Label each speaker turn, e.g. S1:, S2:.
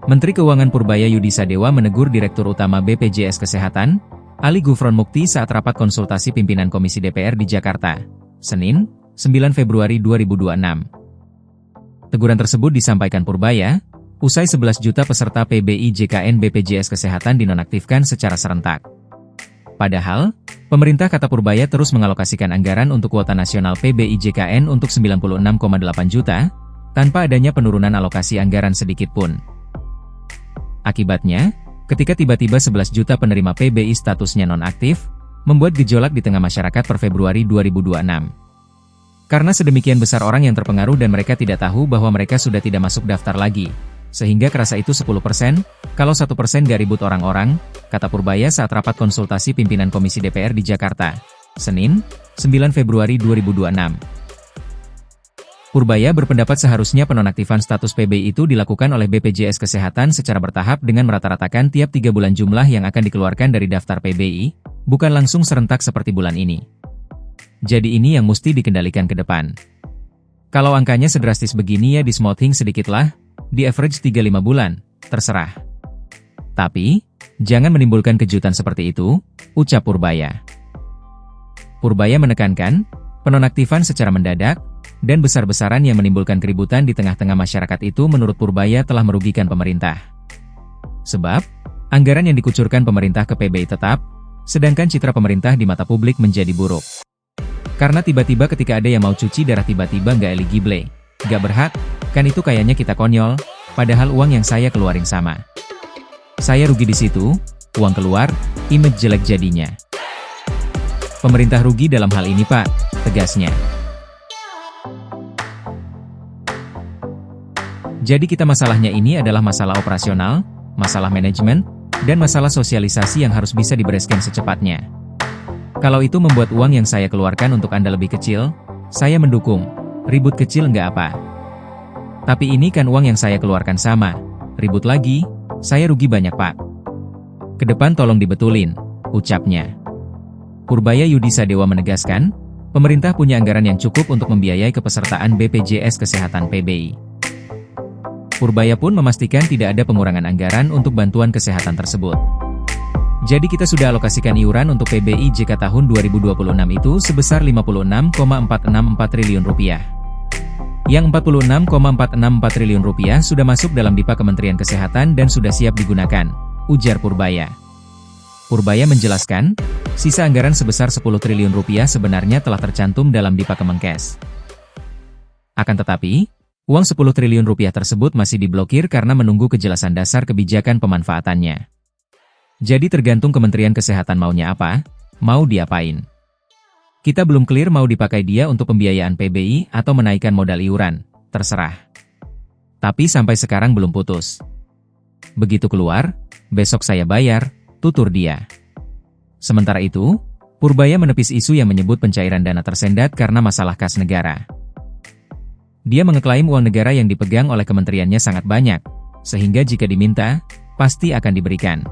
S1: Menteri Keuangan Purbaya Yudi Sadewa menegur Direktur Utama BPJS Kesehatan, Ali Gufron Mukti saat rapat konsultasi pimpinan Komisi DPR di Jakarta, Senin, 9 Februari 2026. Teguran tersebut disampaikan Purbaya, usai 11 juta peserta PBI JKN BPJS Kesehatan dinonaktifkan secara serentak. Padahal, pemerintah kata Purbaya terus mengalokasikan anggaran untuk kuota nasional PBI JKN untuk 96,8 juta, tanpa adanya penurunan alokasi anggaran sedikit pun. Akibatnya, ketika tiba-tiba 11 juta penerima PBI statusnya nonaktif, membuat gejolak di tengah masyarakat per Februari 2026. Karena sedemikian besar orang yang terpengaruh dan mereka tidak tahu bahwa mereka sudah tidak masuk daftar lagi, sehingga kerasa itu 10%, kalau 1% gak ribut orang-orang, kata Purbaya saat rapat konsultasi pimpinan Komisi DPR di Jakarta, Senin, 9 Februari 2026. Purbaya berpendapat seharusnya penonaktifan status PBI itu dilakukan oleh BPJS Kesehatan secara bertahap dengan merata-ratakan tiap 3 bulan jumlah yang akan dikeluarkan dari daftar PBI, bukan langsung serentak seperti bulan ini. Jadi ini yang mesti dikendalikan ke depan. Kalau angkanya sedrastis begini ya di-smoothing sedikitlah, di average 3-5 bulan, terserah. Tapi, jangan menimbulkan kejutan seperti itu, ucap Purbaya. Purbaya menekankan, penonaktifan secara mendadak, dan besar-besaran yang menimbulkan keributan di tengah-tengah masyarakat itu menurut Purbaya telah merugikan pemerintah. Sebab, anggaran yang dikucurkan pemerintah ke PBI tetap, sedangkan citra pemerintah di mata publik menjadi buruk. Karena tiba-tiba ketika ada yang mau cuci darah tiba-tiba nggak eligible, nggak berhak, kan itu kayaknya kita konyol, padahal uang yang saya keluarin sama. Saya rugi di situ, uang keluar, image jelek jadinya. Pemerintah rugi dalam hal ini Pak, tegasnya. Jadi kita masalahnya ini adalah masalah operasional, masalah manajemen, dan masalah sosialisasi yang harus bisa dibereskan secepatnya. Kalau itu membuat uang yang saya keluarkan untuk Anda lebih kecil, saya mendukung, ribut kecil nggak apa. Tapi ini kan uang yang saya keluarkan sama, ribut lagi, saya rugi banyak Pak. Kedepan tolong dibetulin, ucapnya. Purbaya Yudi Sadewa menegaskan, pemerintah punya anggaran yang cukup untuk membiayai kepesertaan BPJS Kesehatan PBI. Purbaya pun memastikan tidak ada pengurangan anggaran untuk bantuan kesehatan tersebut. Jadi kita sudah alokasikan iuran untuk PBI JK tahun 2026 itu sebesar Rp56,464 triliun. Yang Rp46,464 triliun sudah masuk dalam DIPA Kementerian Kesehatan dan sudah siap digunakan, ujar Purbaya. Purbaya menjelaskan, sisa anggaran sebesar Rp10 triliun sebenarnya telah tercantum dalam DIPA Kemenkes. Akan tetapi, uang Rp10 triliun tersebut masih diblokir karena menunggu kejelasan dasar kebijakan pemanfaatannya. Jadi tergantung Kementerian Kesehatan maunya apa, mau diapain. Kita belum clear mau dipakai dia untuk pembiayaan PBI atau menaikkan modal iuran, terserah. Tapi sampai sekarang belum putus. Begitu keluar, besok saya bayar, tutur dia. Sementara itu, Purbaya menepis isu yang menyebut pencairan dana tersendat karena masalah kas negara. Dia mengeklaim uang negara yang dipegang oleh kementeriannya sangat banyak, sehingga jika diminta, pasti akan diberikan.